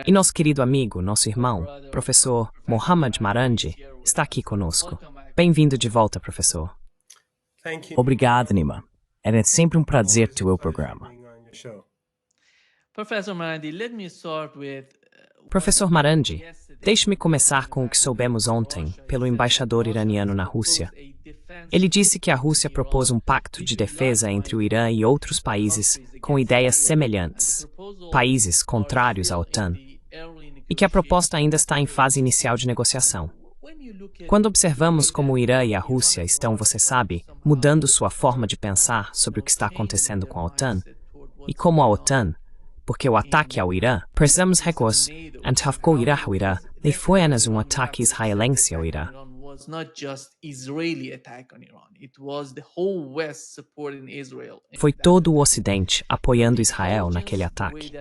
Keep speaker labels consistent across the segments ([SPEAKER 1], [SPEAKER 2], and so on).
[SPEAKER 1] E nosso querido amigo, nosso irmão, professor Mohammad Marandi, está aqui conosco. Bem-vindo de volta, professor.
[SPEAKER 2] Obrigado, Nima. Era sempre um prazer ter o programa.
[SPEAKER 1] Professor Marandi, deixe-me começar com o que soubemos ontem pelo embaixador iraniano na Rússia. Ele disse que a Rússia propôs um pacto de defesa entre o Irã e outros países com ideias semelhantes, países contrários à OTAN, e que a proposta ainda está em fase inicial de negociação. Quando observamos como o Irã e a Rússia estão, você sabe, mudando sua forma de pensar sobre o que está acontecendo com a OTAN, e como a OTAN, porque o ataque ao Irã, precisamos recursos, antafkou Irã ao Irã, nem foi apenas um ataque israelense ao Irã. Foi todo o Ocidente apoiando Israel naquele ataque.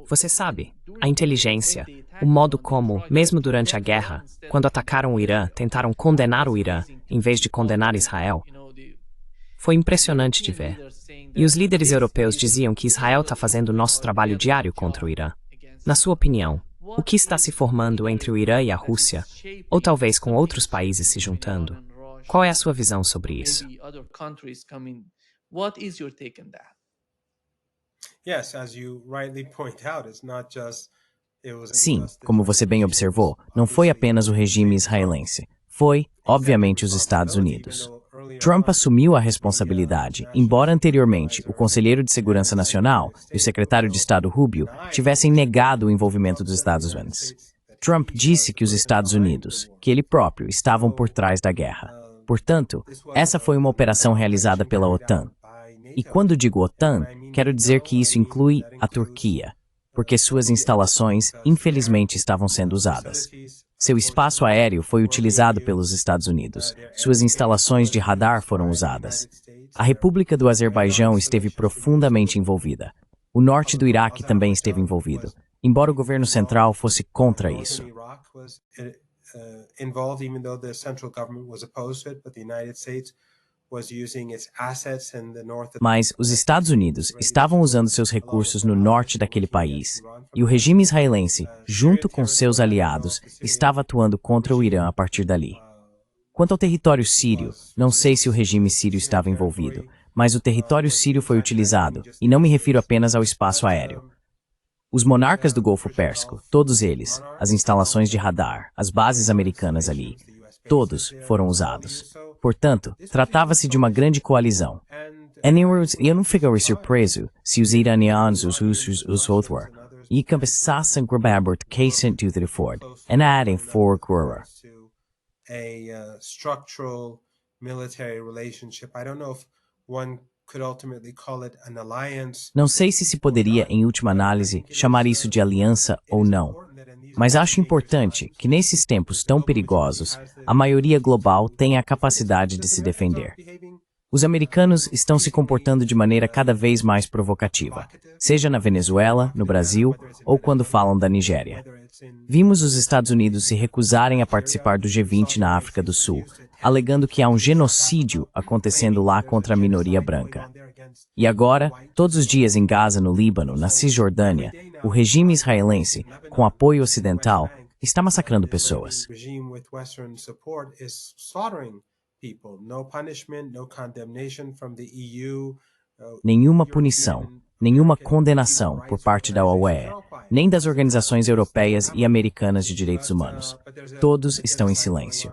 [SPEAKER 1] Você sabe, a inteligência, o modo como, mesmo durante a guerra, quando atacaram o Irã, tentaram condenar o Irã em vez de condenar Israel. Foi impressionante de ver. E os líderes europeus diziam que Israel está fazendo o nosso trabalho diário contra o Irã. Na sua opinião, o que está se formando entre o Irã e a Rússia, ou talvez com outros países se juntando? Qual é a sua visão sobre isso?
[SPEAKER 2] Sim, como você bem observou, não foi apenas o regime israelense. Foi, obviamente, os Estados Unidos. Trump assumiu a responsabilidade, embora anteriormente o Conselheiro de Segurança Nacional e o Secretário de Estado Rubio tivessem negado o envolvimento dos Estados Unidos. Trump disse que os Estados Unidos, que ele próprio, estavam por trás da guerra. Portanto, essa foi uma operação realizada pela OTAN. E quando digo OTAN, quero dizer que isso inclui a Turquia, porque suas instalações, infelizmente, estavam sendo usadas. Seu espaço aéreo foi utilizado pelos Estados Unidos. Suas instalações de radar foram usadas. A República do Azerbaijão esteve profundamente envolvida. O norte do Iraque também esteve envolvido, embora o governo central fosse contra isso. Mas os Estados Unidos estavam usando seus recursos no norte daquele país, e o regime israelense, junto com seus aliados, estava atuando contra o Irã a partir dali. Quanto ao território sírio, não sei se o regime sírio estava envolvido, mas o território sírio foi utilizado, e não me refiro apenas ao espaço aéreo. Os monarcas do Golfo Pérsico, todos eles, as instalações de radar, as bases americanas ali, todos foram usados. Portanto, tratava-se de uma grande coalizão. Eu não ficaria surpreso se os iranianos, os russos, os outros, e começassem a gravar caças de Ford, e adding for Gura. Não sei se poderia, em última análise, chamar isso de aliança ou não. Mas acho importante que, nesses tempos tão perigosos, a maioria global tenha a capacidade de se defender. Os americanos estão se comportando de maneira cada vez mais provocativa, seja na Venezuela, no Brasil ou quando falam da Nigéria. Vimos os Estados Unidos se recusarem a participar do G20 na África do Sul, alegando que há um genocídio acontecendo lá contra a minoria branca. E agora, todos os dias em Gaza, no Líbano, na Cisjordânia, o regime israelense, com apoio ocidental, está massacrando pessoas. Nenhuma punição, nenhuma condenação por parte da OEA, nem das organizações europeias e americanas de direitos humanos. Todos estão em silêncio.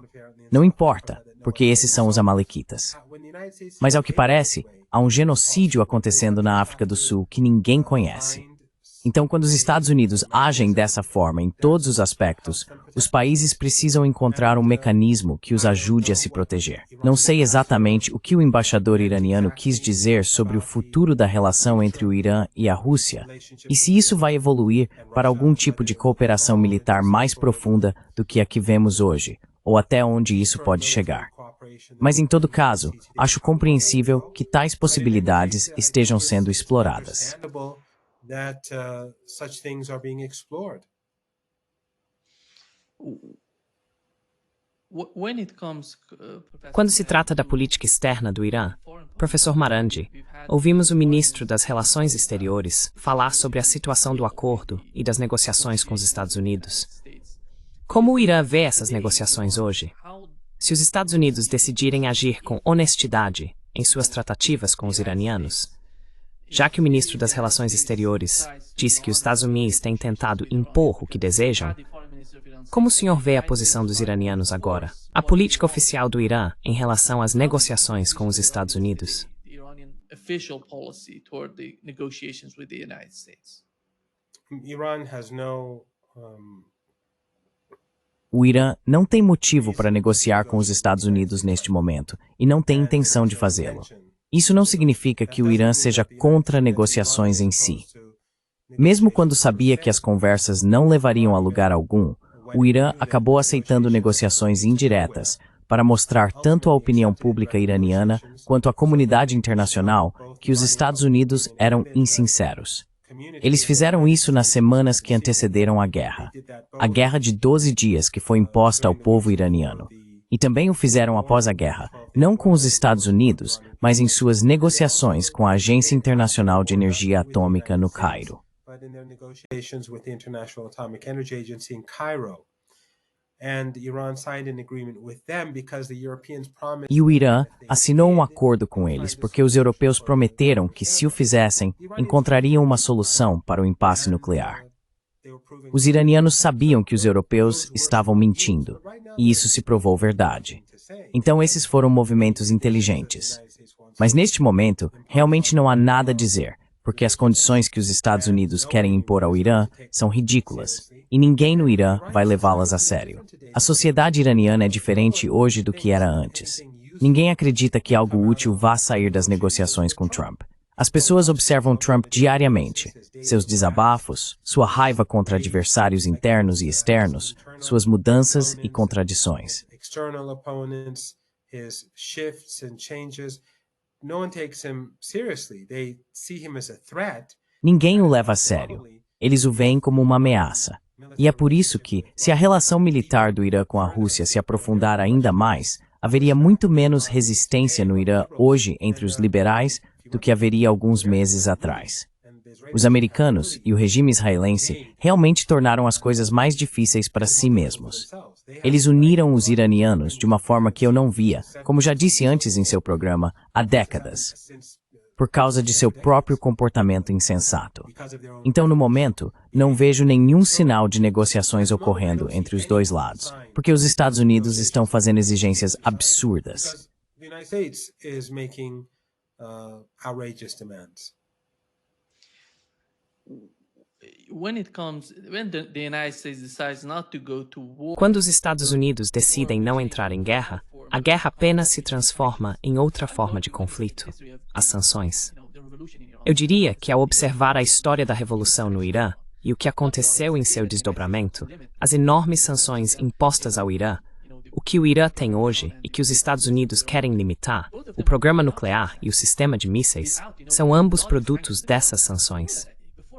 [SPEAKER 2] Não importa, porque esses são os amalequitas. Mas, ao que parece, há um genocídio acontecendo na África do Sul que ninguém conhece. Então, quando os Estados Unidos agem dessa forma em todos os aspectos, os países precisam encontrar um mecanismo que os ajude a se proteger. Não sei exatamente o que o embaixador iraniano quis dizer sobre o futuro da relação entre o Irã e a Rússia, e se isso vai evoluir para algum tipo de cooperação militar mais profunda do que a que vemos hoje, ou até onde isso pode chegar. Mas, em todo caso, acho compreensível que tais possibilidades estejam sendo exploradas.
[SPEAKER 3] Such things are being explored.
[SPEAKER 1] Quando se trata da política externa do Irã, professor Marandi, ouvimos o ministro das Relações Exteriores falar sobre a situação do acordo e das negociações com os Estados Unidos. Como o Irã vê essas negociações hoje? Se os Estados Unidos decidirem agir com honestidade em suas tratativas com os iranianos, já que o ministro das Relações Exteriores disse que os Estados Unidos têm tentado impor o que desejam, como o senhor vê a posição dos iranianos agora? A política oficial do Irã em relação às negociações com os Estados Unidos?
[SPEAKER 2] O Irã não tem motivo para negociar com os Estados Unidos neste momento e não tem intenção de fazê-lo. Isso não significa que o Irã seja contra negociações em si. Mesmo quando sabia que as conversas não levariam a lugar algum, o Irã acabou aceitando negociações indiretas para mostrar tanto à opinião pública iraniana quanto à comunidade internacional que os Estados Unidos eram insinceros. Eles fizeram isso nas semanas que antecederam a guerra de 12 dias que foi imposta ao povo iraniano. E também o fizeram após a guerra, não com os Estados Unidos, mas em suas negociações com a Agência Internacional de Energia Atômica no Cairo. E o Irã assinou um acordo com eles porque os europeus prometeram que, se o fizessem, encontrariam uma solução para o impasse nuclear. Os iranianos sabiam que os europeus estavam mentindo, e isso se provou verdade. Então esses foram movimentos inteligentes. Mas neste momento, realmente não há nada a dizer, porque as condições que os Estados Unidos querem impor ao Irã são ridículas, e ninguém no Irã vai levá-las a sério. A sociedade iraniana é diferente hoje do que era antes. Ninguém acredita que algo útil vá sair das negociações com Trump. As pessoas observam Trump diariamente, seus desabafos, sua raiva contra adversários internos e externos, suas mudanças e contradições. Ninguém o leva a sério. Eles o veem como uma ameaça. E é por isso que, se a relação militar do Irã com a Rússia se aprofundar ainda mais, haveria muito menos resistência no Irã hoje entre os liberais do que haveria alguns meses atrás. Os americanos e o regime israelense realmente tornaram as coisas mais difíceis para si mesmos. Eles uniram os iranianos de uma forma que eu não via, como já disse antes em seu programa, há décadas, por causa de seu próprio comportamento insensato. Então, no momento, não vejo nenhum sinal de negociações ocorrendo entre os dois lados, porque os Estados Unidos estão fazendo exigências absurdas.
[SPEAKER 1] Quando os Estados Unidos decidem não entrar em guerra, a guerra apenas se transforma em outra forma de conflito, as sanções. Eu diria que, ao observar a história da revolução no Irã e o que aconteceu em seu desdobramento, as enormes sanções impostas ao Irã, o que o Irã tem hoje e que os Estados Unidos querem limitar, o programa nuclear e o sistema de mísseis, são ambos produtos dessas sanções.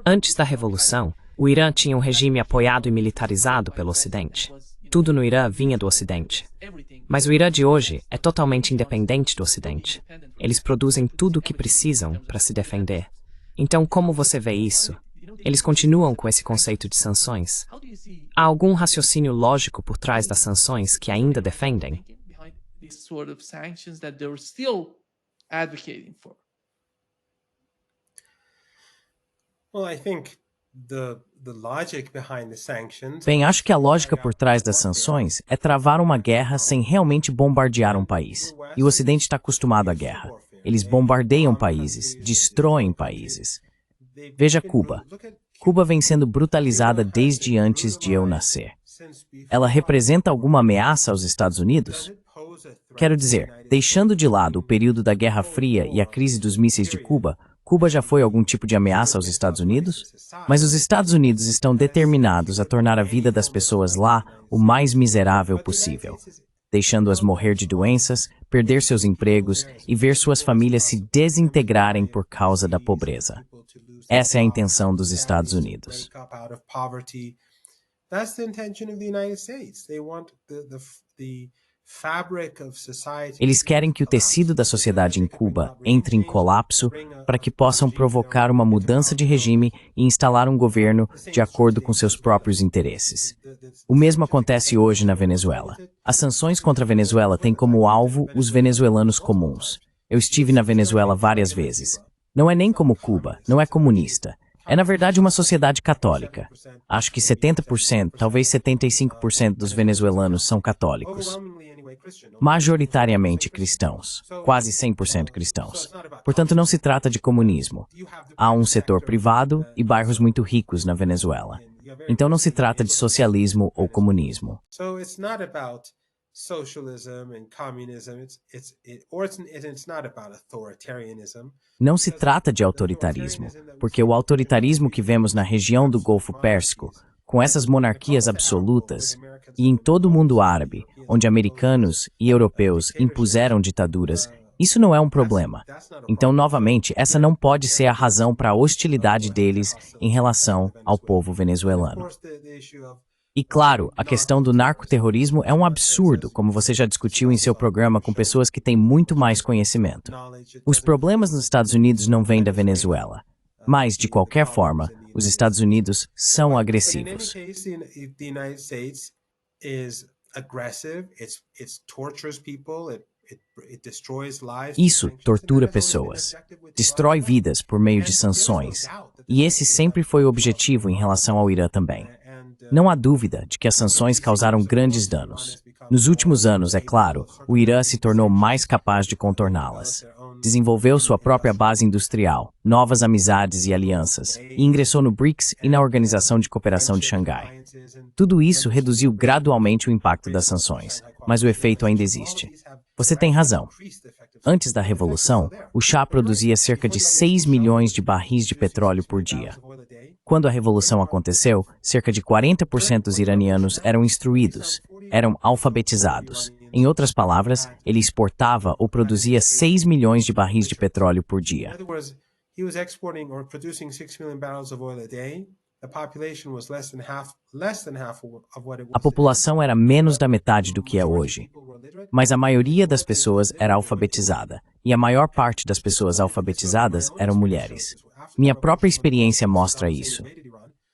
[SPEAKER 1] Antes da Revolução, o Irã tinha um regime apoiado e militarizado pelo Ocidente. Tudo no Irã vinha do Ocidente. Mas o Irã de hoje é totalmente independente do Ocidente. Eles produzem tudo o que precisam para se defender. Então, como você vê isso? Eles continuam com esse conceito de sanções. Há algum raciocínio lógico por trás das sanções que ainda defendem?
[SPEAKER 2] Bem, acho que a lógica por trás das sanções é travar uma guerra sem realmente bombardear um país. E o Ocidente está acostumado à guerra. Eles bombardeiam países, destroem países. Veja Cuba. Cuba vem sendo brutalizada desde antes de eu nascer. Ela representa alguma ameaça aos Estados Unidos? Quero dizer, deixando de lado o período da Guerra Fria e a crise dos mísseis de Cuba, Cuba já foi algum tipo de ameaça aos Estados Unidos? Mas os Estados Unidos estão determinados a tornar a vida das pessoas lá o mais miserável possível, deixando-as morrer de doenças, perder seus empregos e ver suas famílias se desintegrarem por causa da pobreza. Essa é a intenção dos Estados Unidos.
[SPEAKER 3] That's the intention of the United States. They want the fabric of society.
[SPEAKER 2] Eles querem que o tecido da sociedade em Cuba entre em colapso para que possam provocar uma mudança de regime e instalar um governo de acordo com seus próprios interesses. O mesmo acontece hoje na Venezuela. As sanções contra a Venezuela têm como alvo os venezuelanos comuns. Eu estive na Venezuela várias vezes. Não é nem como Cuba, não é comunista. É, na verdade, uma sociedade católica. Acho que 70%, talvez 75% dos venezuelanos são católicos. Majoritariamente cristãos, quase 100% cristãos. Portanto, não se trata de comunismo. Há um setor privado e bairros muito ricos na Venezuela. Então não se trata de socialismo ou comunismo. Não se trata de autoritarismo, porque o autoritarismo que vemos na região do Golfo Pérsico, com essas monarquias absolutas, e em todo o mundo árabe, onde americanos e europeus impuseram ditaduras, isso não é um problema. Então, novamente, essa não pode ser a razão para a hostilidade deles em relação ao povo venezuelano. E claro, a questão do narcoterrorismo é um absurdo, como você já discutiu em seu programa com pessoas que têm muito mais conhecimento. Os problemas nos Estados Unidos não vêm da Venezuela. Mas, de qualquer forma, os Estados Unidos são agressivos. Isso tortura pessoas, destrói vidas por meio de sanções, e esse sempre foi o objetivo em relação ao Irã também. Não há dúvida de que as sanções causaram grandes danos. Nos últimos anos, é claro, o Irã se tornou mais capaz de contorná-las. Desenvolveu sua própria base industrial, novas amizades e alianças, e ingressou no BRICS e na Organização de Cooperação de Xangai. Tudo isso reduziu gradualmente o impacto das sanções, mas o efeito ainda existe. Você tem razão. Antes da Revolução, o Shah produzia cerca de 6 milhões de barris de petróleo por dia. Quando a Revolução aconteceu, cerca de 40% dos iranianos eram instruídos, eram alfabetizados. Em outras palavras, ele exportava ou produzia 6 milhões de barris de petróleo por dia. A população era menos da metade do que é hoje. Mas a maioria das pessoas era alfabetizada, e a maior parte das pessoas alfabetizadas eram mulheres. Minha própria experiência mostra isso.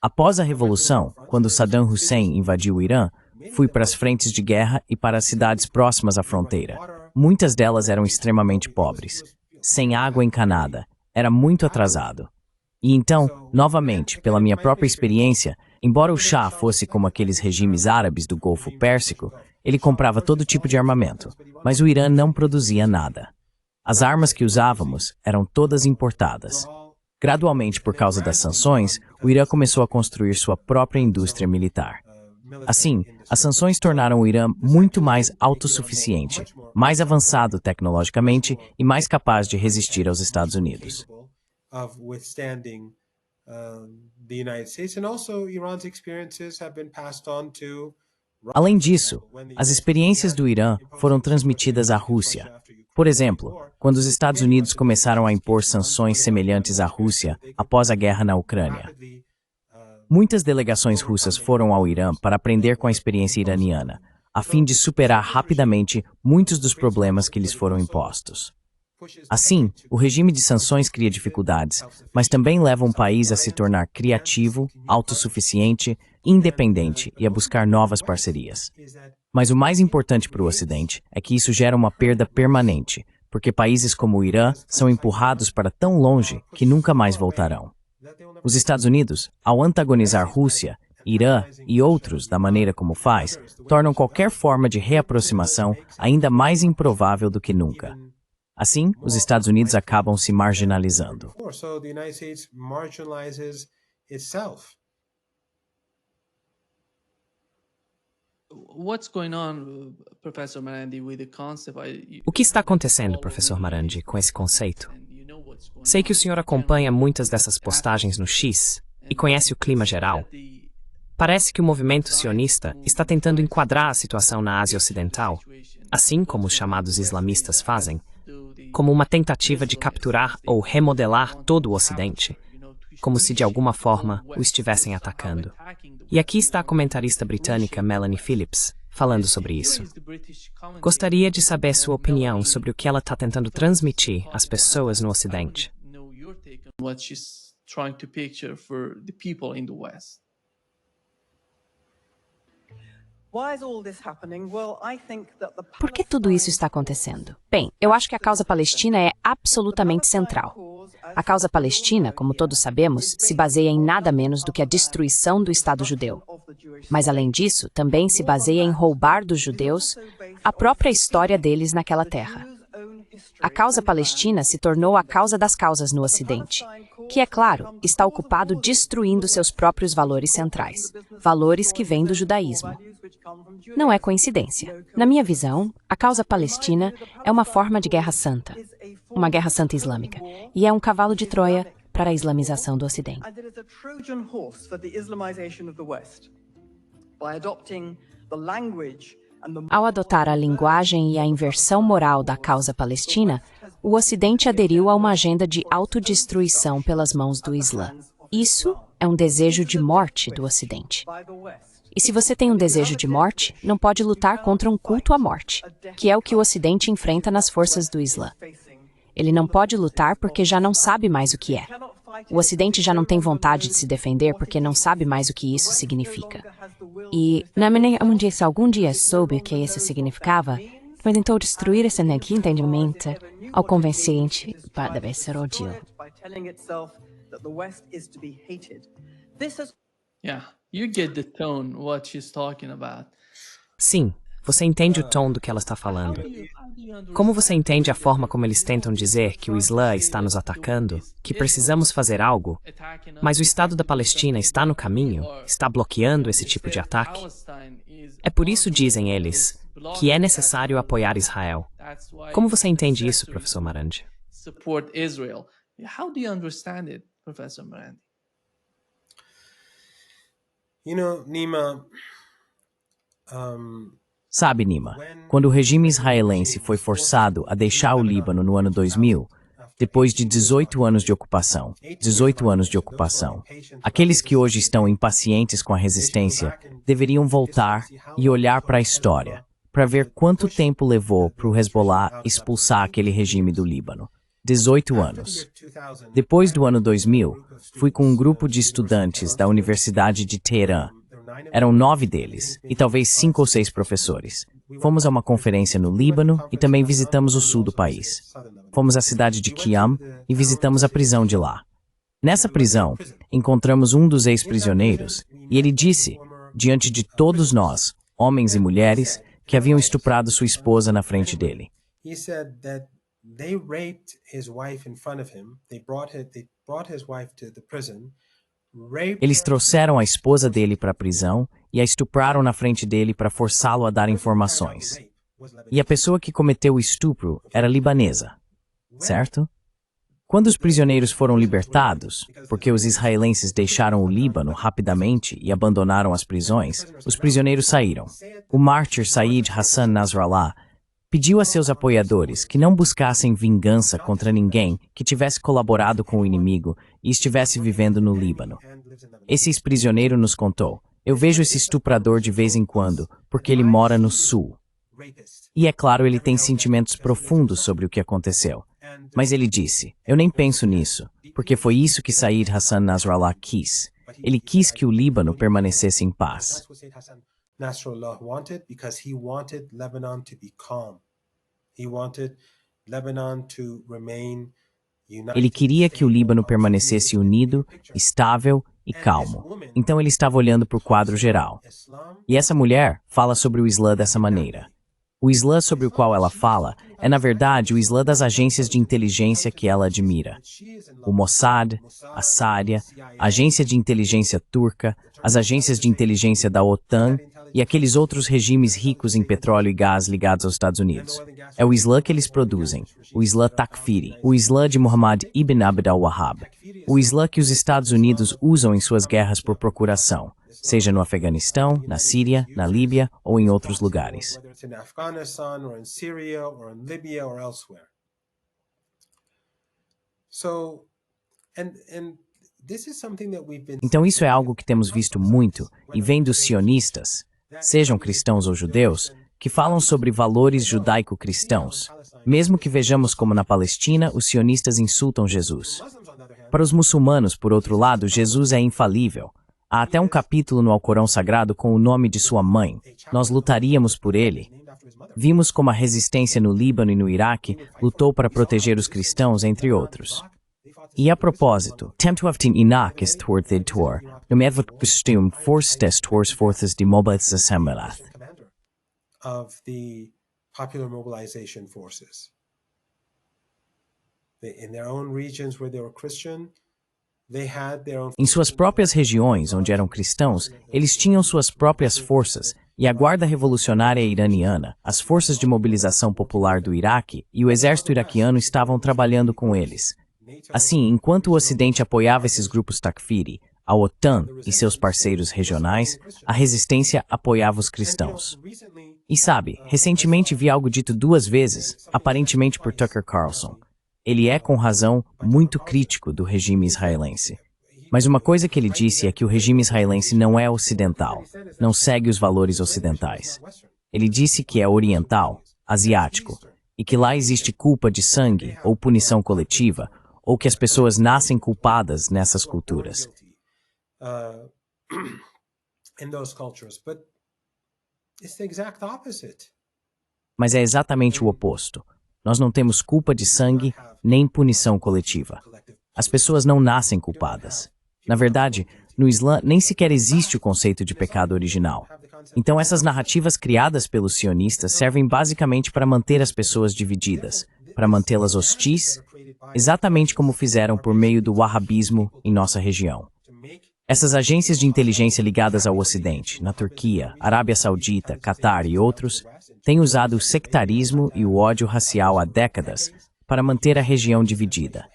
[SPEAKER 2] Após a Revolução, quando Saddam Hussein invadiu o Irã, fui para as frentes de guerra e para as cidades próximas à fronteira. Muitas delas eram extremamente pobres, sem água encanada, era muito atrasado. E então, novamente, pela minha própria experiência, embora o Shah fosse como aqueles regimes árabes do Golfo Pérsico, ele comprava todo tipo de armamento, mas o Irã não produzia nada. As armas que usávamos eram todas importadas. Gradualmente, por causa das sanções, o Irã começou a construir sua própria indústria militar. Assim, as sanções tornaram o Irã muito mais autossuficiente, mais avançado tecnologicamente e mais capaz de resistir aos Estados Unidos. Além disso, as experiências do Irã foram transmitidas à Rússia. Por exemplo, quando os Estados Unidos começaram a impor sanções semelhantes à Rússia após a guerra na Ucrânia. Muitas delegações russas foram ao Irã para aprender com a experiência iraniana, a fim de superar rapidamente muitos dos problemas que lhes foram impostos. Assim, o regime de sanções cria dificuldades, mas também leva um país a se tornar criativo, autossuficiente, independente e a buscar novas parcerias. Mas o mais importante para o Ocidente é que isso gera uma perda permanente, porque países como o Irã são empurrados para tão longe que nunca mais voltarão. Os Estados Unidos, ao antagonizar Rússia, Irã e outros da maneira como faz, tornam qualquer forma de reaproximação ainda mais improvável do que nunca. Assim, os Estados Unidos acabam se marginalizando.
[SPEAKER 1] O que está acontecendo, professor Marandi, com esse conceito? Sei que o senhor acompanha muitas dessas postagens no X e conhece o clima geral. Parece que o movimento sionista está tentando enquadrar a situação na Ásia Ocidental, assim como os chamados islamistas fazem, como uma tentativa de capturar ou remodelar todo o Ocidente. como se de alguma forma o estivessem atacando. E aqui está a comentarista britânica Melanie Phillips, falando sobre isso. Gostaria de saber sua opinião sobre o que ela está tentando transmitir às pessoas no Ocidente.
[SPEAKER 4] Por que tudo isso está acontecendo? Bem, eu acho que a causa palestina é absolutamente central. A causa palestina, como todos sabemos, se baseia em nada menos do que a destruição do Estado judeu. Mas, além disso, também se baseia em roubar dos judeus a própria história deles naquela terra. A causa palestina se tornou a causa das causas no Ocidente, que, é claro, está ocupado destruindo seus próprios valores centrais, valores que vêm do judaísmo. Não é coincidência. Na minha visão, a causa palestina é uma forma de guerra santa, uma guerra santa islâmica, e é um cavalo de Troia para a islamização do Ocidente. Ao adotar a linguagem e a inversão moral da causa palestina, o Ocidente aderiu a uma agenda de autodestruição pelas mãos do Islã. Isso é um desejo de morte do Ocidente. E se você tem um desejo de morte, não pode lutar contra um culto à morte, que é o que o Ocidente enfrenta nas forças do Islã. Ele não pode lutar porque já não sabe mais o que é. O Ocidente já não tem vontade de se defender porque não sabe mais o que isso significa. E, na maneira onde se algum dia soube o que isso significava, tentou destruir esse entendimento ao convencente para ser ódio.
[SPEAKER 1] Sim, você entende o tom do que ela está falando. Como você entende a forma como eles tentam dizer que o Islã está nos atacando, que precisamos fazer algo, mas o Estado da Palestina está no caminho, está bloqueando esse tipo de ataque? É por isso, dizem eles, que é necessário apoiar Israel. Como você entende isso, professor Marandi?
[SPEAKER 3] Nima,
[SPEAKER 2] Sabe, Nima, quando o regime israelense foi forçado a deixar o Líbano no ano 2000, depois de 18 anos de ocupação, aqueles que hoje estão impacientes com a resistência deveriam voltar e olhar para a história, para ver quanto tempo levou para o Hezbollah expulsar aquele regime do Líbano. 18 anos. Depois do ano 2000, fui com um grupo de estudantes da Universidade de Teherã. Eram 9 deles, e talvez 5 ou 6 professores. Fomos a uma conferência no Líbano e também visitamos o sul do país. Fomos à cidade de Qiam e visitamos a prisão de lá. Nessa prisão, encontramos um dos ex-prisioneiros e ele disse, diante de todos nós, homens e mulheres, que haviam estuprado sua esposa na frente dele.
[SPEAKER 3] They raped his wife in front of him. They brought his wife to the prison.
[SPEAKER 2] Eles trouxeram a esposa dele para a prisão e a estupraram na frente dele para forçá-lo a dar informações. E a pessoa que cometeu o estupro era libanesa, certo? Quando os prisioneiros foram libertados, porque os israelenses deixaram o Líbano rapidamente e abandonaram as prisões, os prisioneiros saíram. O mártir Said Hassan Nasrallah pediu a seus apoiadores que não buscassem vingança contra ninguém que tivesse colaborado com o inimigo e estivesse vivendo no Líbano. Esse ex-prisioneiro nos contou, eu vejo esse estuprador de vez em quando, porque ele mora no sul. E é claro, ele tem sentimentos profundos sobre o que aconteceu. Mas ele disse, eu nem penso nisso, porque foi isso que Said Hassan Nasrallah quis. Ele quis que o Líbano permanecesse em paz.
[SPEAKER 3] Nasrallah wanted because he wanted Lebanon to be calm. He wanted Lebanon to remain united.
[SPEAKER 2] Ele queria que o Líbano permanecesse unido, estável e calmo. Então ele estava olhando para o quadro geral. E essa mulher fala sobre o Islã dessa maneira. O Islã sobre o qual ela fala é, na verdade, o Islã das agências de inteligência que ela admira. O Mossad, a Sária, a agência de inteligência turca, as agências de inteligência da OTAN e aqueles outros regimes ricos em petróleo e gás ligados aos Estados Unidos. É o Islã que eles produzem, o Islã Takfiri, o Islã de Muhammad ibn Abd al-Wahhab, o Islã que os Estados Unidos usam em suas guerras por procuração, seja no Afeganistão, na Síria, na Líbia ou em outros lugares. Então isso é algo que temos visto muito e vem dos sionistas, sejam cristãos ou judeus, que falam sobre valores judaico-cristãos, mesmo que vejamos como na Palestina os sionistas insultam Jesus. Para os muçulmanos, por outro lado, Jesus é infalível. Há até um capítulo no Alcorão Sagrado com o nome de sua mãe. Nós lutaríamos por ele. Vimos como a resistência no Líbano e no Iraque lutou para proteger os cristãos, entre outros. E a propósito, Temtuaftin Inak ist toward Tor, no medvot costum forstes tors forças de mobilização
[SPEAKER 3] of the popular mobilization forces. In their own regions where they were Christian, they had their own.
[SPEAKER 2] Em suas próprias regiões, onde eram cristãos, eles tinham suas próprias forças, e a Guarda Revolucionária Iraniana, as forças de mobilização popular do Iraque e o exército iraquiano estavam trabalhando com eles. Assim, enquanto o Ocidente apoiava esses grupos Takfiri, a OTAN e seus parceiros regionais, a resistência apoiava os cristãos. E sabe, recentemente vi algo dito 2 vezes, aparentemente por Tucker Carlson. Ele é, com razão, muito crítico do regime israelense. Mas uma coisa que ele disse é que o regime israelense não é ocidental, não segue os valores ocidentais. Ele disse que é oriental, asiático, e que lá existe culpa de sangue ou punição coletiva, ou que as pessoas nascem culpadas nessas culturas.
[SPEAKER 3] In those cultures, but it's the exact opposite.
[SPEAKER 2] Mas é exatamente o oposto. Nós não temos culpa de sangue nem punição coletiva. As pessoas não nascem culpadas. Na verdade, no Islã nem sequer existe o conceito de pecado original. Então essas narrativas criadas pelos sionistas servem basicamente para manter as pessoas divididas, para mantê-las hostis, exatamente como fizeram por meio do wahhabismo em nossa região. Essas agências de inteligência ligadas ao Ocidente, na Turquia, Arábia Saudita, Catar e outros, têm usado o sectarismo e o ódio racial há décadas para manter a região dividida.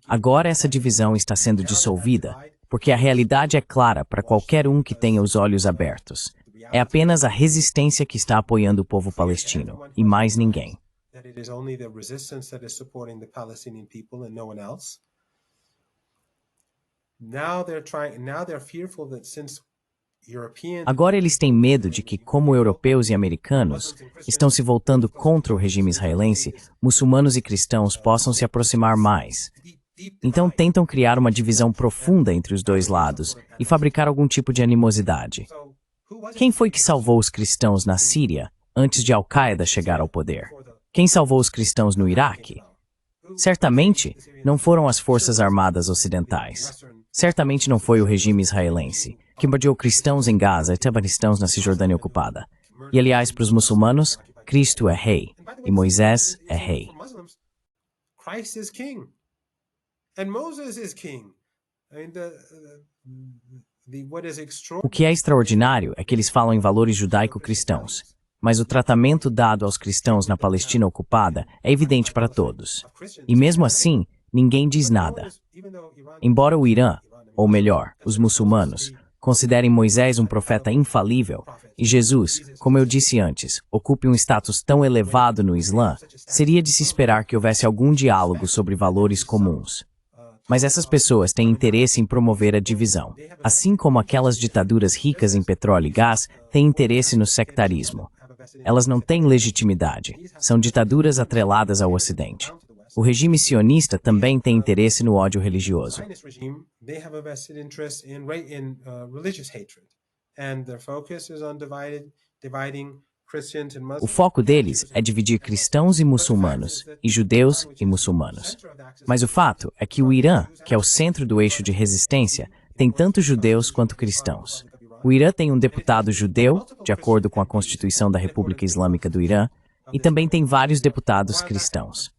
[SPEAKER 2] Agora essa divisão está sendo dissolvida, porque a realidade é clara para qualquer um que tenha os olhos abertos. É apenas a resistência que está apoiando o povo palestino, e mais ninguém. Agora eles têm medo de que, como europeus e americanos estão se voltando contra o regime israelense, muçulmanos e cristãos possam se aproximar mais. Então tentam criar uma divisão profunda entre os dois lados e fabricar algum tipo de animosidade. Quem foi que salvou os cristãos na Síria antes de Al-Qaeda chegar ao poder? Quem salvou os cristãos no Iraque? Certamente não foram as forças armadas ocidentais. Certamente não foi o regime israelense, que bombardeou cristãos em Gaza e também cristãos na Cisjordânia ocupada. E aliás, para os muçulmanos, Cristo é rei, e Moisés é rei.
[SPEAKER 3] Christ is king. And Moses is king.
[SPEAKER 2] O que é extraordinário é que eles falam em valores judaico-cristãos, mas o tratamento dado aos cristãos na Palestina ocupada é evidente para todos. E mesmo assim, ninguém diz nada. Embora o Irã, ou melhor, os muçulmanos, considerem Moisés um profeta infalível, e Jesus, como eu disse antes, ocupe um status tão elevado no Islã, seria de se esperar que houvesse algum diálogo sobre valores comuns. Mas essas pessoas têm interesse em promover a divisão, assim como aquelas ditaduras ricas em petróleo e gás têm interesse no sectarismo. Elas não têm legitimidade, são ditaduras atreladas ao Ocidente. O regime sionista também tem interesse no ódio religioso. O foco deles é dividir cristãos e muçulmanos, e judeus e muçulmanos. Mas o fato é que o Irã, que é o centro do eixo de resistência, tem tanto judeus quanto cristãos. O Irã tem um deputado judeu, de acordo com a Constituição da República Islâmica do Irã, e também tem vários deputados cristãos.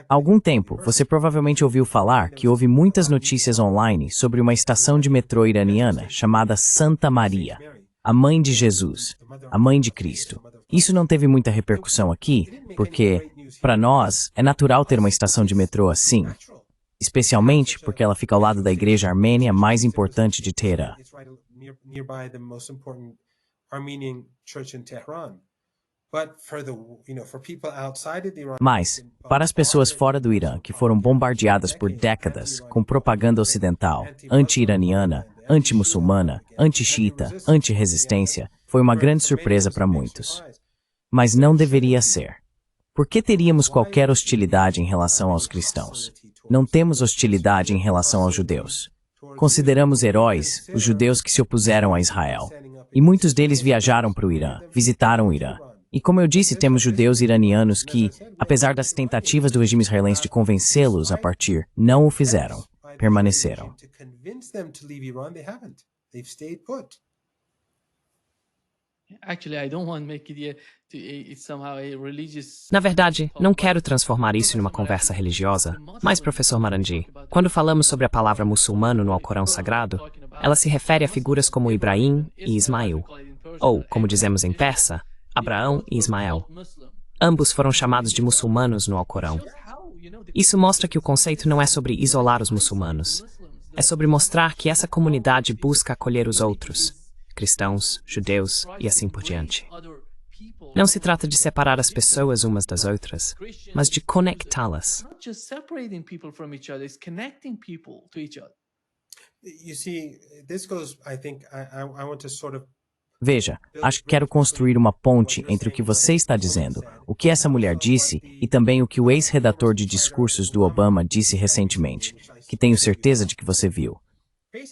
[SPEAKER 2] Há algum tempo, você provavelmente ouviu falar que houve muitas notícias online sobre uma estação de metrô iraniana chamada Santa Maria, a mãe de Jesus, a mãe de Cristo. Isso não teve muita repercussão aqui, porque, para nós, é natural ter uma estação de metrô assim, especialmente porque ela fica ao lado da igreja armênia mais importante de Teherã. Mas, para as pessoas fora do Irã, que foram bombardeadas por décadas com propaganda ocidental, anti-iraniana, anti-muçulmana, anti-xiita, anti-resistência, foi uma grande surpresa para muitos. Mas não deveria ser. Por que teríamos qualquer hostilidade em relação aos cristãos? Não temos hostilidade em relação aos judeus. Consideramos heróis os judeus que se opuseram a Israel. E muitos deles viajaram para o Irã, visitaram o Irã. E como eu disse, temos judeus iranianos que, apesar das tentativas do regime israelense de convencê-los a partir, não o fizeram, permaneceram.
[SPEAKER 1] Na verdade, não quero transformar isso em uma conversa religiosa, mas, professor Marandi, quando falamos sobre a palavra muçulmano no Alcorão Sagrado, ela se refere a figuras como Ibrahim e Ismael, ou, como dizemos em persa, Abraão e Ismael. Ambos foram chamados de muçulmanos no Alcorão. Isso mostra que o conceito não é sobre isolar os muçulmanos. É sobre mostrar que essa comunidade busca acolher os outros, cristãos, judeus e assim por diante. Não se trata de separar as pessoas umas das outras, mas de conectá-las.
[SPEAKER 2] Veja, acho que quero construir uma ponte entre o que você está dizendo, o que essa mulher disse e também o que o ex-redator de discursos do Obama disse recentemente, que tenho certeza de que você viu.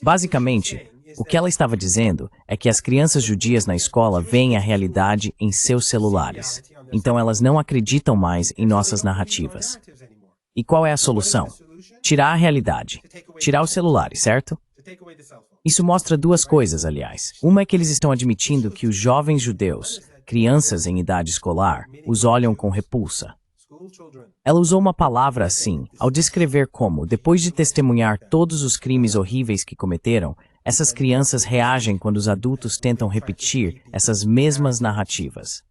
[SPEAKER 2] Basicamente, o que ela estava dizendo é que as crianças judias na escola veem a realidade em seus celulares, então elas não acreditam mais em nossas narrativas. E qual é a solução? Tirar a realidade, tirar os celulares, certo? Isso mostra duas coisas, aliás. Uma é que eles estão admitindo que os jovens judeus, crianças em idade escolar, os olham com repulsa. Ela usou uma palavra assim, ao descrever como, depois de testemunhar todos os crimes horríveis que cometeram, essas crianças reagem quando os adultos tentam repetir essas mesmas narrativas.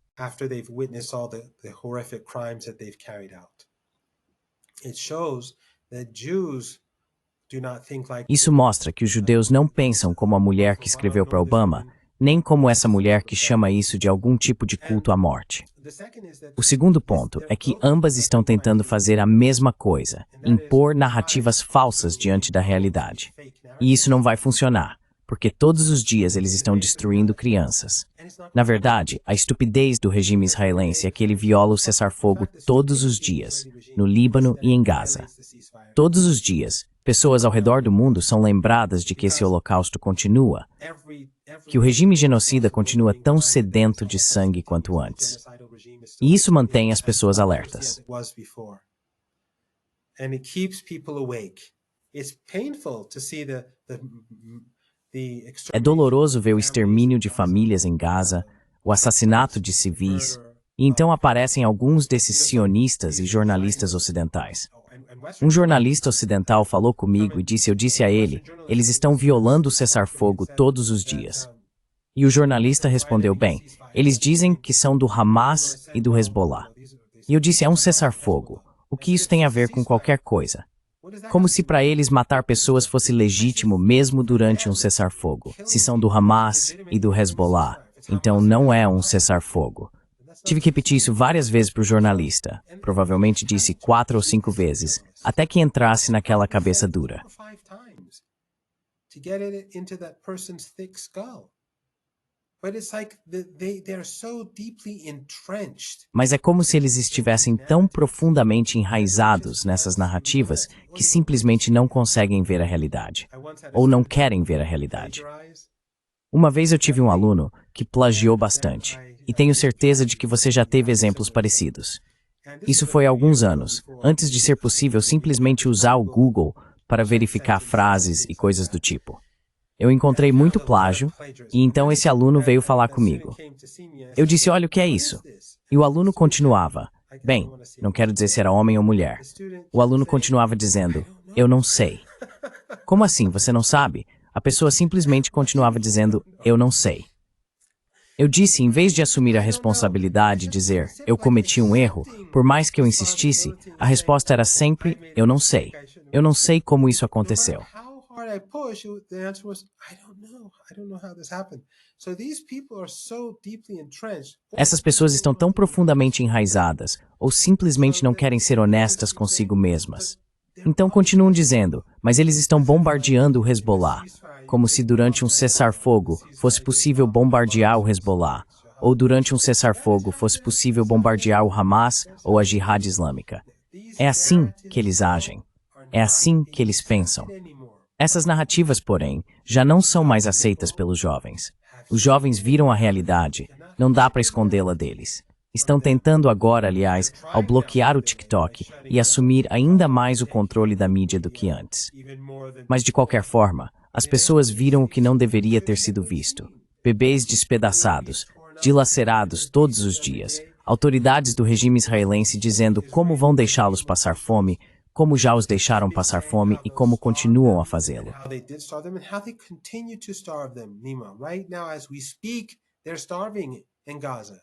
[SPEAKER 2] Isso mostra que os judeus não pensam como a mulher que escreveu para Obama, nem como essa mulher que chama isso de algum tipo de culto à morte. O segundo ponto é que ambas estão tentando fazer a mesma coisa, impor narrativas falsas diante da realidade. E isso não vai funcionar, porque todos os dias eles estão destruindo crianças. Na verdade, a estupidez do regime israelense é que ele viola o cessar-fogo todos os dias, no Líbano e em Gaza. Todos os dias, pessoas ao redor do mundo são lembradas de que esse holocausto continua, que o regime genocida continua tão sedento de sangue quanto antes. E isso mantém as pessoas alertas. É doloroso ver o extermínio de famílias em Gaza, o assassinato de civis, e então aparecem alguns desses sionistas e jornalistas ocidentais. Um jornalista ocidental falou comigo e eu disse a ele, eles estão violando o cessar-fogo todos os dias. E o jornalista respondeu, bem, eles dizem que são do Hamas e do Hezbollah. E eu disse, é um cessar-fogo. O que isso tem a ver com qualquer coisa? Como se para eles matar pessoas fosse legítimo mesmo durante um cessar-fogo. Se são do Hamas e do Hezbollah, então não é um cessar-fogo. Tive que repetir isso várias vezes para o jornalista. Provavelmente disse 4 ou 5 vezes, até que entrasse naquela cabeça dura. Mas é como se eles estivessem tão profundamente enraizados nessas narrativas que simplesmente não conseguem ver a realidade. Ou não querem ver a realidade. Uma vez eu tive um aluno que plagiou bastante. E tenho certeza de que você já teve exemplos parecidos. Isso foi há alguns anos, antes de ser possível simplesmente usar o Google para verificar frases e coisas do tipo. Eu encontrei muito plágio, e então esse aluno veio falar comigo. Eu disse, olha o que é isso? E o aluno continuava. Bem, não quero dizer se era homem ou mulher. O aluno continuava dizendo, eu não sei. Como assim, você não sabe? A pessoa simplesmente continuava dizendo, eu não sei. Eu disse, em vez de assumir a responsabilidade e dizer, eu cometi um erro, por mais que eu insistisse, a resposta era sempre, eu não sei. Eu não sei como isso aconteceu.
[SPEAKER 3] I push? The answer was, I don't know. I don't know how this happened. So these people are so deeply entrenched.
[SPEAKER 2] Essas pessoas estão tão profundamente enraizadas, ou simplesmente não querem ser honestas consigo mesmas. Então continuam dizendo, mas eles estão bombardeando o Hezbollah, como se durante um cessar-fogo fosse possível bombardear o Hezbollah, ou durante um cessar-fogo fosse possível bombardear o Hamas ou a Jihad Islâmica. É assim que eles agem. É assim que eles pensam. Essas narrativas, porém, já não são mais aceitas pelos jovens. Os jovens viram a realidade, não dá para escondê-la deles. Estão tentando agora, aliás, ao bloquear o TikTok e assumir ainda mais o controle da mídia do que antes. Mas de qualquer forma, as pessoas viram o que não deveria ter sido visto. Bebês despedaçados, dilacerados todos os dias, autoridades do regime israelense dizendo como vão deixá-los passar fome, como já os deixaram passar fome e como continuam a fazê-lo.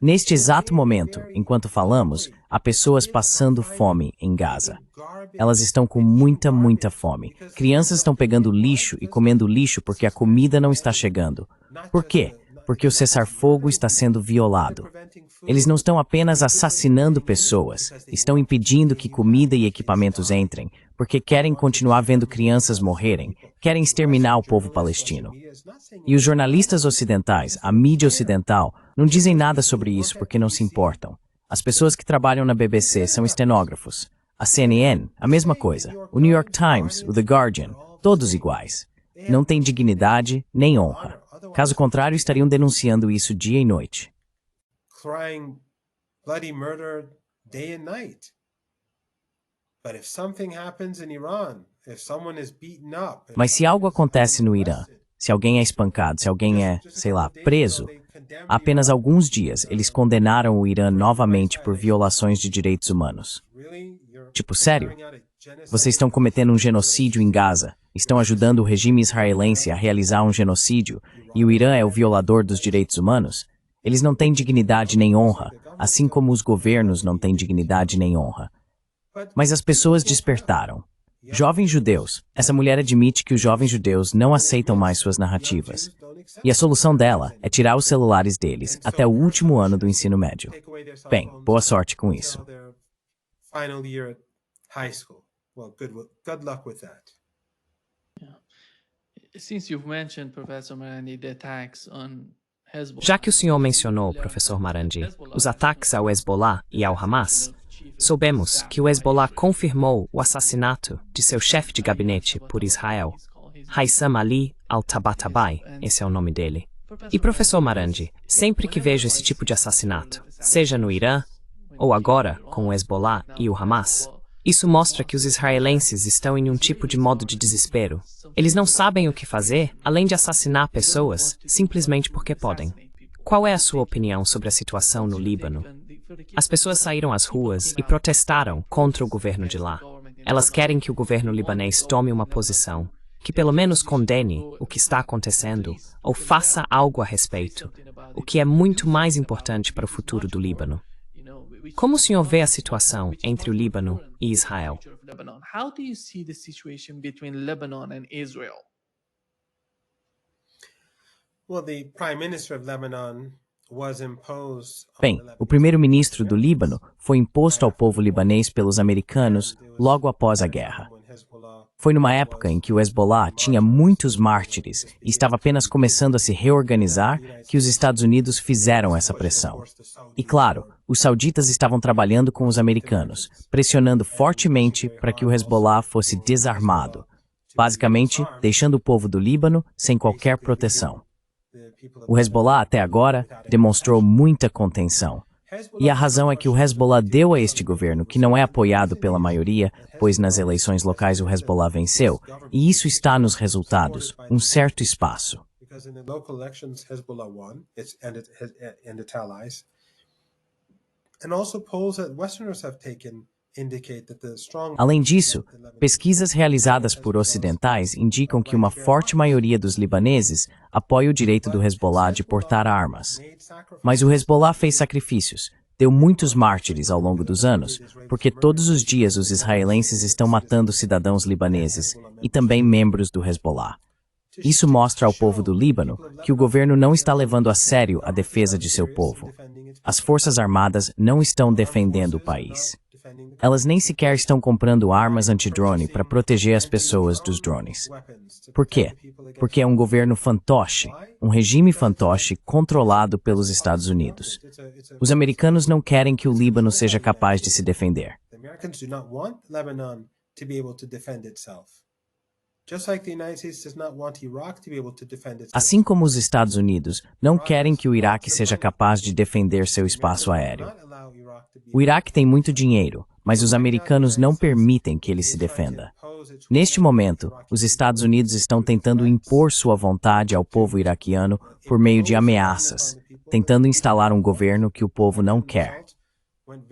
[SPEAKER 2] Neste exato momento, enquanto falamos, há pessoas passando fome em Gaza. Elas estão com muita fome. Crianças estão pegando lixo e comendo lixo porque a comida não está chegando. Por quê? Porque o cessar-fogo está sendo violado. Eles não estão apenas assassinando pessoas, estão impedindo que comida e equipamentos entrem, porque querem continuar vendo crianças morrerem, querem exterminar o povo palestino. E os jornalistas ocidentais, a mídia ocidental, não dizem nada sobre isso porque não se importam. As pessoas que trabalham na BBC são estenógrafos. A CNN, a mesma coisa. O New York Times, o The Guardian, todos iguais. Não têm dignidade nem honra. Caso contrário, estariam denunciando isso dia e noite.
[SPEAKER 3] Crying bloody murder day and night. But if something happens in Iran, if someone is beaten up,
[SPEAKER 2] mas se algo acontece no Irã, se alguém é espancado, se alguém é, sei lá, preso, há apenas alguns dias eles condenaram o Irã novamente por violações de direitos humanos. Tipo, sério? Vocês estão cometendo um genocídio em Gaza, estão ajudando o regime israelense a realizar um genocídio, e o Irã é o violador dos direitos humanos? Eles não têm dignidade nem honra, assim como os governos não têm dignidade nem honra. Mas as pessoas despertaram. Jovens judeus, essa mulher admite que os jovens judeus não aceitam mais suas narrativas. E a solução dela é tirar os celulares deles até o último ano do ensino médio. Bem, boa sorte com isso.
[SPEAKER 1] Já que o senhor mencionou, professor Marandi, os ataques ao Hezbollah e ao Hamas, soubemos que o Hezbollah confirmou o assassinato de seu chefe de gabinete por Israel, Haitham Ali al-Tabatabai, esse é o nome dele. E professor Marandi, sempre que vejo esse tipo de assassinato, seja no Irã ou agora com o Hezbollah e o Hamas, isso mostra que os israelenses estão em um tipo de modo de desespero. Eles não sabem o que fazer, além de assassinar pessoas, simplesmente porque podem. Qual é a sua opinião sobre a situação no Líbano? As pessoas saíram às ruas e protestaram contra o governo de lá. Elas querem que o governo libanês tome uma posição, que pelo menos condene o que está acontecendo ou faça algo a respeito, o que é muito mais importante para o futuro do Líbano. Como o senhor vê a situação entre o Líbano e Israel?
[SPEAKER 2] Bem, o primeiro-ministro do Líbano foi imposto ao povo libanês pelos americanos logo após a guerra. Foi numa época em que o Hezbollah tinha muitos mártires e estava apenas começando a se reorganizar que os Estados Unidos fizeram essa pressão. E claro, os sauditas estavam trabalhando com os americanos, pressionando fortemente para que o Hezbollah fosse desarmado, basicamente deixando o povo do Líbano sem qualquer proteção. O Hezbollah até agora demonstrou muita contenção. E a razão é que o Hezbollah deu a este governo, que não é apoiado pela maioria, pois nas eleições locais o Hezbollah venceu, e isso está nos resultados, um certo espaço. Além disso, pesquisas realizadas por ocidentais indicam que uma forte maioria dos libaneses apoia o direito do Hezbollah de portar armas. Mas o Hezbollah fez sacrifícios, deu muitos mártires ao longo dos anos, porque todos os dias os israelenses estão matando cidadãos libaneses e também membros do Hezbollah. Isso mostra ao povo do Líbano que o governo não está levando a sério a defesa de seu povo. As forças armadas não estão defendendo o país. Elas nem sequer estão comprando armas anti-drone para proteger as pessoas dos drones. Por quê? Porque é um governo fantoche, um regime fantoche controlado pelos Estados Unidos. Os americanos não querem que o Líbano seja capaz de se defender. Assim como os Estados Unidos não querem que o Iraque seja capaz de defender seu espaço aéreo. O Iraque tem muito dinheiro, mas os americanos não permitem que ele se defenda. Neste momento, os Estados Unidos estão tentando impor sua vontade ao povo iraquiano por meio de ameaças, tentando instalar um governo que o povo não quer.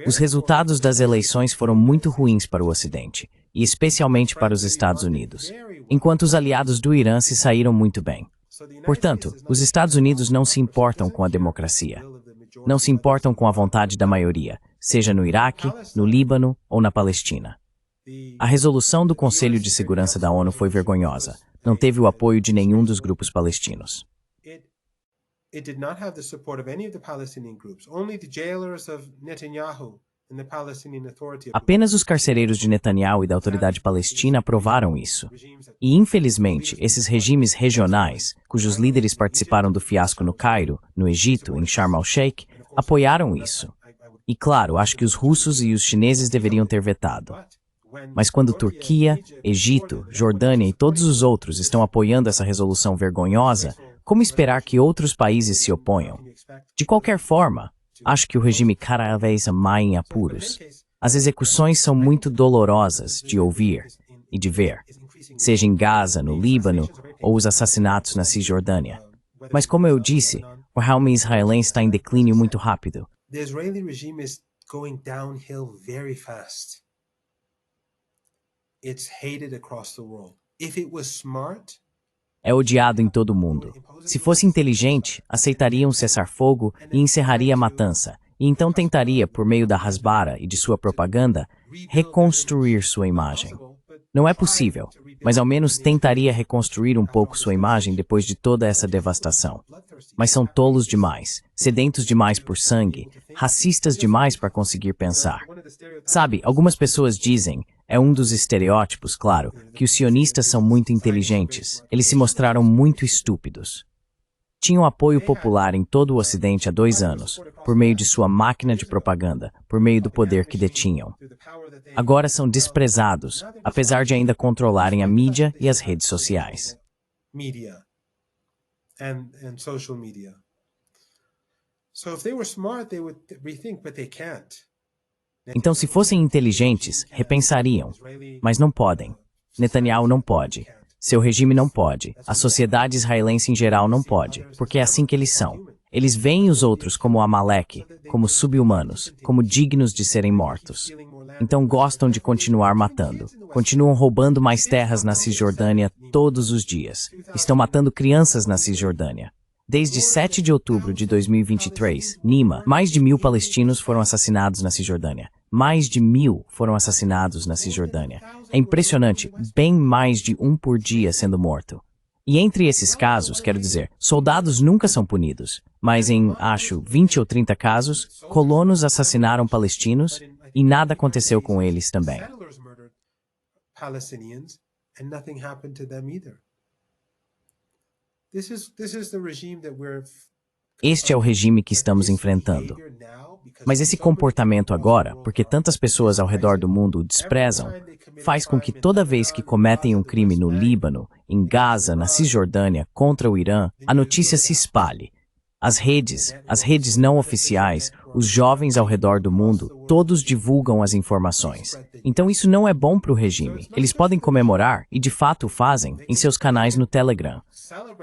[SPEAKER 2] Os resultados das eleições foram muito ruins para o Ocidente, e especialmente para os Estados Unidos, enquanto os aliados do Irã se saíram muito bem. Portanto, os Estados Unidos não se importam com a democracia. Não se importam com a vontade da maioria, seja no Iraque, no Líbano ou na Palestina. A resolução do Conselho de Segurança da ONU foi vergonhosa. Não teve o apoio de nenhum dos grupos palestinos.
[SPEAKER 3] It did not have the support of any of the Palestinian groups. Only the jailers of Netanyahu and the Palestinian Authority.
[SPEAKER 2] Apenas os carcereiros de Netanyahu e da autoridade palestina aprovaram isso. E, infelizmente, esses regimes regionais, cujos líderes participaram do fiasco no Cairo, no Egito, em Sharm el-Sheikh, apoiaram isso. E, claro, acho que os russos e os chineses deveriam ter vetado. Mas quando Turquia, Egito, Jordânia e todos os outros estão apoiando essa resolução vergonhosa, como esperar que outros países se oponham? De qualquer forma, acho que o regime cada vez mais em apuros. As execuções são muito dolorosas de ouvir e de ver, seja em Gaza, no Líbano, ou os assassinatos na Cisjordânia. Mas como eu disse, o regime israelense está em declínio muito rápido.
[SPEAKER 3] The Israeli regime is going downhill very fast. It's hated across the world. If it was smart,
[SPEAKER 2] é odiado em todo o mundo. Se fosse inteligente, aceitaria um cessar-fogo e encerraria a matança, e então tentaria, por meio da Hasbara e de sua propaganda, reconstruir sua imagem. Não é possível, mas ao menos tentaria reconstruir um pouco sua imagem depois de toda essa devastação. Mas são tolos demais, sedentos demais por sangue, racistas demais para conseguir pensar. Sabe, algumas pessoas dizem, é um dos estereótipos, claro, que os sionistas são muito inteligentes. Eles se mostraram muito estúpidos. Tinham apoio popular em todo o Ocidente há 2 anos, por meio de sua máquina de propaganda, por meio do poder que detinham. Agora são desprezados, apesar de ainda controlarem a mídia e as redes sociais.
[SPEAKER 3] media and social media. So if they were smart, they would rethink, but they can't.
[SPEAKER 2] Então, se fossem inteligentes, repensariam. Mas não podem. Netanyahu não pode. Seu regime não pode. A sociedade israelense em geral não pode, porque é assim que eles são. Eles veem os outros como Amaleque, como sub-humanos, como dignos de serem mortos. Então gostam de continuar matando. Continuam roubando mais terras na Cisjordânia todos os dias. Estão matando crianças na Cisjordânia. Desde 7 de outubro de 2023, Nima, mais de 1.000 palestinos foram assassinados na Cisjordânia. Mais de 1.000 foram assassinados na Cisjordânia. É impressionante, bem mais de um por dia sendo morto. E entre esses casos, quero dizer, soldados nunca são punidos, mas em, acho, 20 ou 30 casos, colonos assassinaram palestinos e nada aconteceu com eles também. Este é o regime que estamos enfrentando. Mas esse comportamento agora, porque tantas pessoas ao redor do mundo o desprezam, faz com que toda vez que cometem um crime no Líbano, em Gaza, na Cisjordânia, contra o Irã, a notícia se espalhe. As redes não oficiais, os jovens ao redor do mundo, todos divulgam as informações. Então isso não é bom para o regime. Eles podem comemorar, e de fato o fazem, em seus canais no Telegram.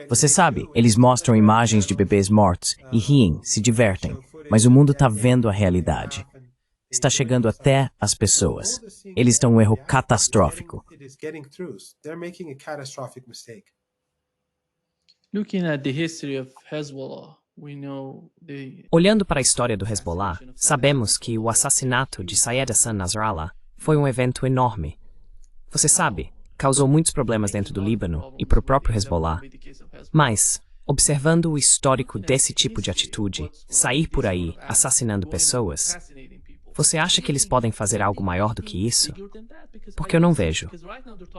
[SPEAKER 2] Você sabe, eles mostram imagens de bebês mortos e riem, se divertem, mas o mundo está vendo a realidade. Está chegando até as pessoas. Eles estão em um erro catastrófico.
[SPEAKER 5] Looking at the history of Hezbollah,
[SPEAKER 1] Olhando para a história do Hezbollah, sabemos que o assassinato de Sayed Hassan Nasrallah foi um evento enorme. Você sabe, causou muitos problemas dentro do Líbano e para o próprio Hezbollah. Mas, observando o histórico desse tipo de atitude, sair por aí assassinando pessoas, você acha que eles podem fazer algo maior do que isso? Porque eu não vejo.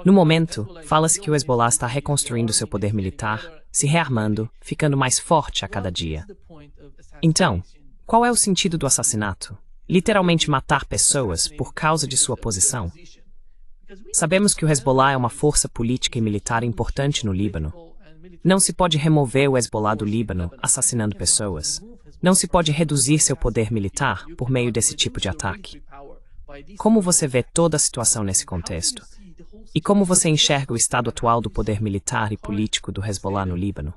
[SPEAKER 1] No momento, fala-se que o Hezbollah está reconstruindo seu poder militar, se rearmando, ficando mais forte a cada dia. Então, qual é o sentido do assassinato? Literalmente matar pessoas por causa de sua posição? Sabemos que o Hezbollah é uma força política e militar importante no Líbano. Não se pode remover o Hezbollah do Líbano assassinando pessoas. Não se pode reduzir seu poder militar por meio desse tipo de ataque. Como você vê toda a situação nesse contexto? E como você enxerga o estado atual do poder militar e político do Hezbollah no Líbano?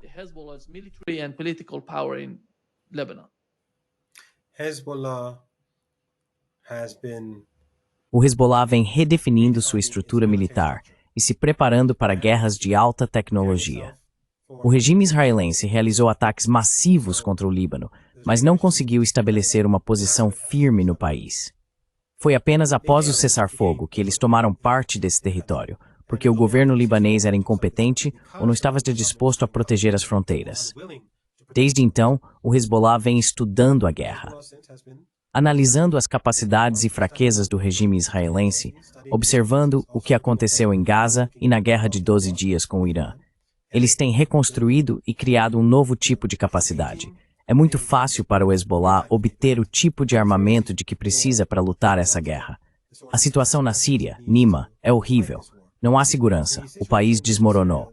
[SPEAKER 2] O Hezbollah vem redefinindo sua estrutura militar e se preparando para guerras de alta tecnologia. O regime israelense realizou ataques massivos contra o Líbano, mas não conseguiu estabelecer uma posição firme no país. Foi apenas após o cessar-fogo que eles tomaram parte desse território, porque o governo libanês era incompetente ou não estava disposto a proteger as fronteiras. Desde então, o Hezbollah vem estudando a guerra, analisando as capacidades e fraquezas do regime israelense, observando o que aconteceu em Gaza e na Guerra de 12 Dias com o Irã. Eles têm reconstruído e criado um novo tipo de capacidade. É muito fácil para o Hezbollah obter o tipo de armamento de que precisa para lutar essa guerra. A situação na Síria, Nima, é horrível. Não há segurança. O país desmoronou.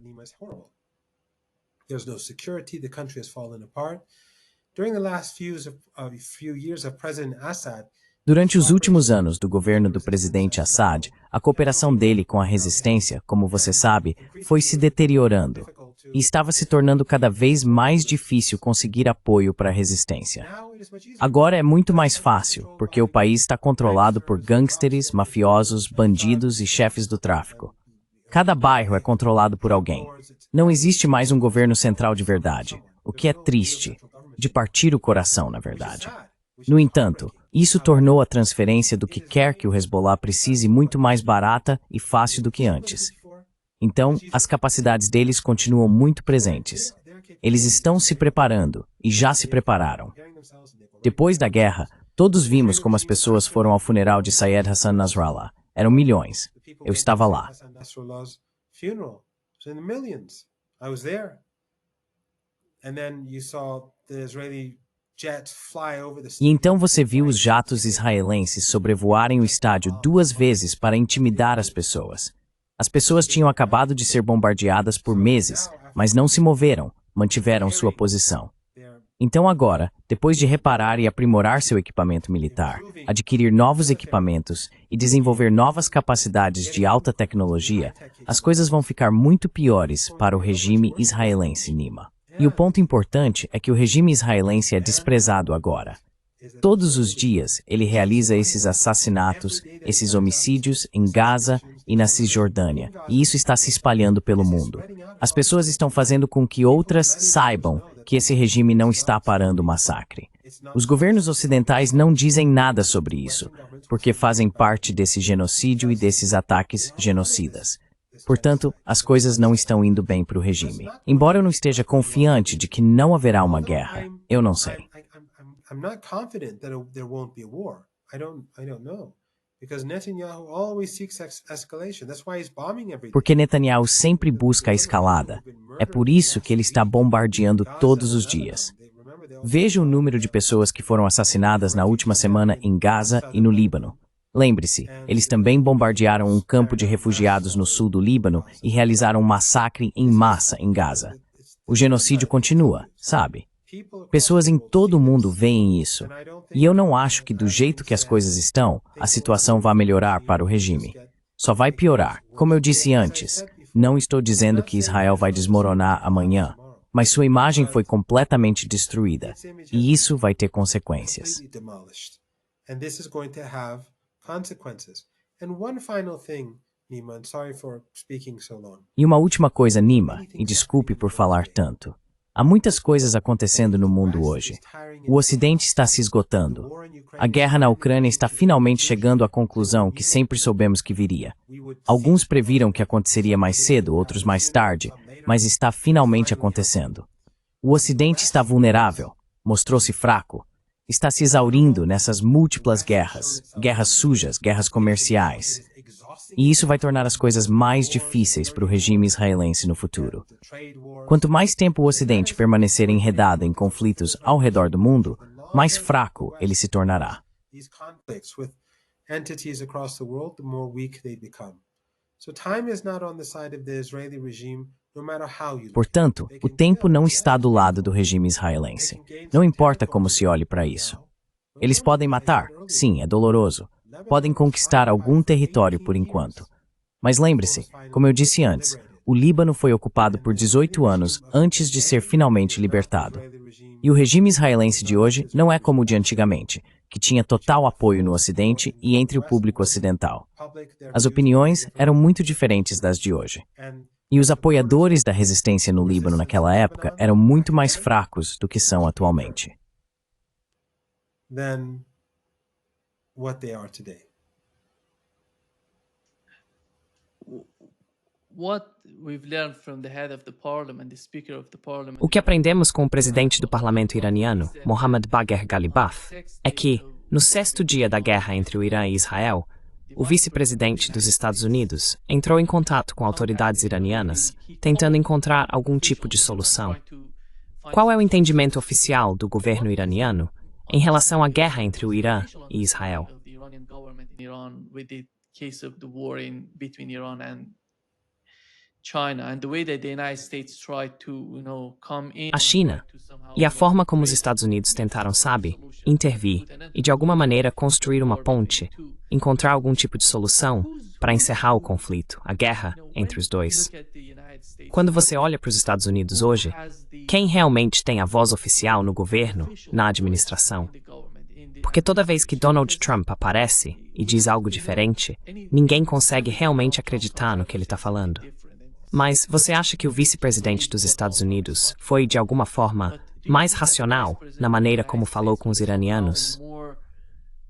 [SPEAKER 2] Durante os últimos anos do governo do presidente Assad, a cooperação dele com a resistência, como você sabe, foi se deteriorando e estava se tornando cada vez mais difícil conseguir apoio para a resistência. Agora é muito mais fácil, porque o país está controlado por gangsters, mafiosos, bandidos e chefes do tráfico. Cada bairro é controlado por alguém. Não existe mais um governo central de verdade, o que é triste, de partir o coração, na verdade. No entanto, isso tornou a transferência do que quer que o Hezbollah precise muito mais barata e fácil do que antes. Então, as capacidades deles continuam muito presentes. Eles estão se preparando e já se prepararam. Depois da guerra, todos vimos como as pessoas foram ao funeral de Sayed Hassan Nasrallah. Eram milhões. Eu estava lá. E então você viu os jatos israelenses sobrevoarem o estádio 2 vezes para intimidar as pessoas. As pessoas tinham acabado de ser bombardeadas por meses, mas não se moveram, mantiveram sua posição. Então agora, depois de reparar e aprimorar seu equipamento militar, adquirir novos equipamentos e desenvolver novas capacidades de alta tecnologia, as coisas vão ficar muito piores para o regime israelense, Nima. E o ponto importante é que o regime israelense é desprezado agora. Todos os dias, ele realiza esses assassinatos, esses homicídios em Gaza e na Cisjordânia, e isso está se espalhando pelo mundo. As pessoas estão fazendo com que outras saibam que esse regime não está parando o massacre. Os governos ocidentais não dizem nada sobre isso, porque fazem parte desse genocídio e desses ataques genocidas. Portanto, as coisas não estão indo bem para o regime. Embora eu não esteja confiante de que não haverá uma guerra, eu não sei.
[SPEAKER 3] I'm not confident that there won't be a war. I don't know. Because Netanyahu always seeks escalation. That's why he's bombing everything.
[SPEAKER 2] Porque Netanyahu sempre busca a escalada. É por isso que ele está bombardeando todos os dias. Veja o número de pessoas que foram assassinadas na última semana em Gaza e no Líbano. Lembre-se, eles também bombardearam um campo de refugiados no sul do Líbano e realizaram um massacre em massa em Gaza. O genocídio continua, sabe? Pessoas em todo o mundo veem isso. E eu não acho que do jeito que as coisas estão, a situação vai melhorar para o regime. Só vai piorar. Como eu disse antes, não estou dizendo que Israel vai desmoronar amanhã, mas sua imagem foi completamente destruída. E isso vai ter consequências. E uma última coisa, Nima, e desculpe por falar tanto. Há muitas coisas acontecendo no mundo hoje. O Ocidente está se esgotando. A guerra na Ucrânia está finalmente chegando à conclusão que sempre soubemos que viria. Alguns previram que aconteceria mais cedo, outros mais tarde, mas está finalmente acontecendo. O Ocidente está vulnerável, mostrou-se fraco, está se exaurindo nessas múltiplas guerras, guerras sujas, guerras comerciais. E isso vai tornar as coisas mais difíceis para o regime israelense no futuro. Quanto mais tempo o Ocidente permanecer enredado em conflitos ao redor do mundo, mais fraco ele se tornará. Portanto, o tempo não está do lado do regime israelense. Não importa como se olhe para isso. Eles podem matar, sim, é doloroso. Podem conquistar algum território por enquanto. Mas lembre-se, como eu disse antes, o Líbano foi ocupado por 18 anos antes de ser finalmente libertado. E o regime israelense de hoje não é como o de antigamente, que tinha total apoio no Ocidente e entre o público ocidental. As opiniões eram muito diferentes das de hoje. E os apoiadores da resistência no Líbano naquela época eram muito mais fracos do que são atualmente.
[SPEAKER 1] O que aprendemos com o presidente do parlamento iraniano, Mohammad Bagher Ghalibaf, é que, no 6º dia da guerra entre o Irã e Israel, o vice-presidente dos Estados Unidos entrou em contato com autoridades iranianas, tentando encontrar algum tipo de solução. Qual é o entendimento oficial do governo iraniano em relação à guerra entre o Irã e Israel? A China e a forma como os Estados Unidos tentaram, intervir e de alguma maneira construir uma ponte, encontrar algum tipo de solução para encerrar o conflito, a guerra entre os dois. Quando você olha para os Estados Unidos hoje, quem realmente tem a voz oficial no governo, na administração? Porque toda vez que Donald Trump aparece e diz algo diferente, ninguém consegue realmente acreditar no que ele está falando. Mas você acha que o vice-presidente dos Estados Unidos foi, de alguma forma, mais racional na maneira como falou com os iranianos?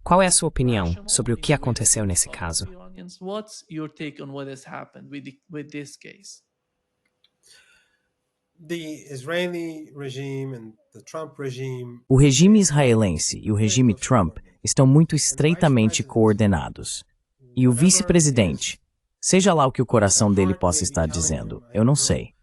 [SPEAKER 1] Qual é a sua opinião sobre o que aconteceu nesse caso?
[SPEAKER 2] O regime israelense e o regime Trump estão muito estreitamente coordenados. E o vice-presidente, seja lá o que o coração dele possa estar dizendo, eu não sei.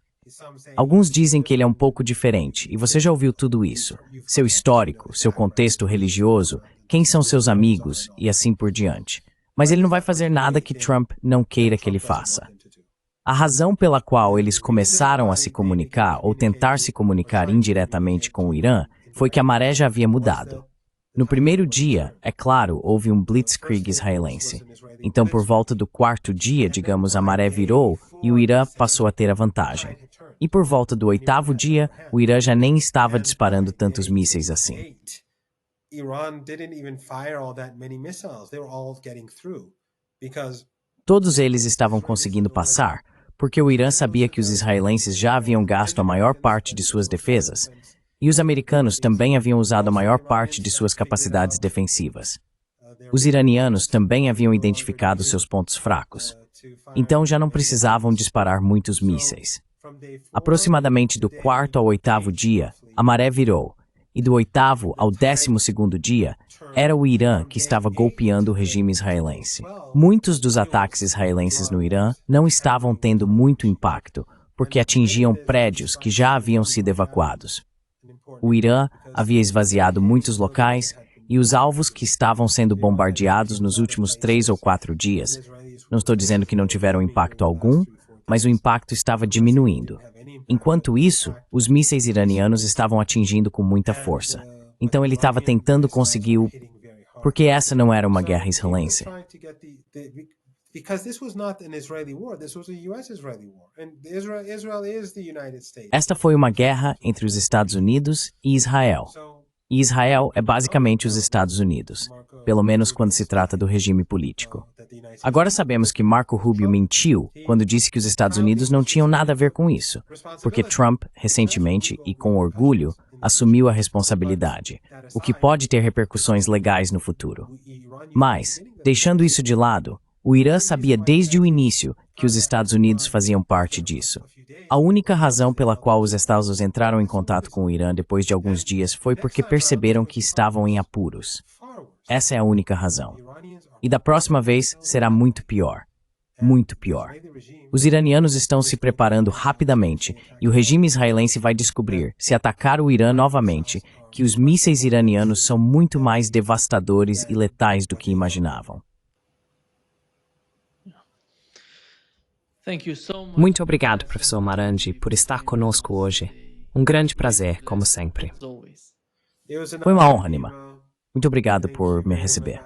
[SPEAKER 2] Alguns dizem que ele é um pouco diferente, e você já ouviu tudo isso. Seu histórico, seu contexto religioso, quem são seus amigos, e assim por diante. Mas ele não vai fazer nada que Trump não queira que ele faça. A razão pela qual eles começaram a se comunicar, ou tentar se comunicar indiretamente com o Irã, foi que a maré já havia mudado. No primeiro dia, é claro, houve um blitzkrieg israelense. Então, por volta do 4º dia, digamos, a maré virou e o Irã passou a ter a vantagem. E por volta do 8º dia, o Irã já nem estava disparando tantos mísseis assim. Todos eles estavam conseguindo passar, porque o Irã sabia que os israelenses já haviam gasto a maior parte de suas defesas, e os americanos também haviam usado a maior parte de suas capacidades defensivas. Os iranianos também haviam identificado seus pontos fracos. Então já não precisavam disparar muitos mísseis. Aproximadamente do 4º ao 8º dia, a maré virou, e do 8º ao 12º dia, era o Irã que estava golpeando o regime israelense. Muitos dos ataques israelenses no Irã não estavam tendo muito impacto, porque atingiam prédios que já haviam sido evacuados. O Irã havia esvaziado muitos locais e os alvos que estavam sendo bombardeados nos últimos 3 ou 4 dias, não estou dizendo que não tiveram impacto algum, mas o impacto estava diminuindo. Enquanto isso, os mísseis iranianos estavam atingindo com muita força. Então ele estava tentando conseguir o... Porque essa não era uma guerra israelense. Esta foi uma guerra entre os Estados Unidos e Israel. E Israel é basicamente os Estados Unidos, pelo menos quando se trata do regime político. Agora sabemos que Marco Rubio mentiu quando disse que os Estados Unidos não tinham nada a ver com isso, porque Trump, recentemente e com orgulho, assumiu a responsabilidade, o que pode ter repercussões legais no futuro. Mas, deixando isso de lado, o Irã sabia desde o início que os Estados Unidos faziam parte disso. A única razão pela qual os Estados Unidos entraram em contato com o Irã depois de alguns dias foi porque perceberam que estavam em apuros. Essa é a única razão. E da próxima vez será muito pior. Muito pior. Os iranianos estão se preparando rapidamente e o regime israelense vai descobrir, se atacar o Irã novamente, que os mísseis iranianos são muito mais devastadores e letais do que imaginavam.
[SPEAKER 1] Muito obrigado, professor Maranghi, por estar conosco hoje. Um grande prazer, como sempre.
[SPEAKER 2] Foi uma honra, Nima. Muito obrigado por me receber.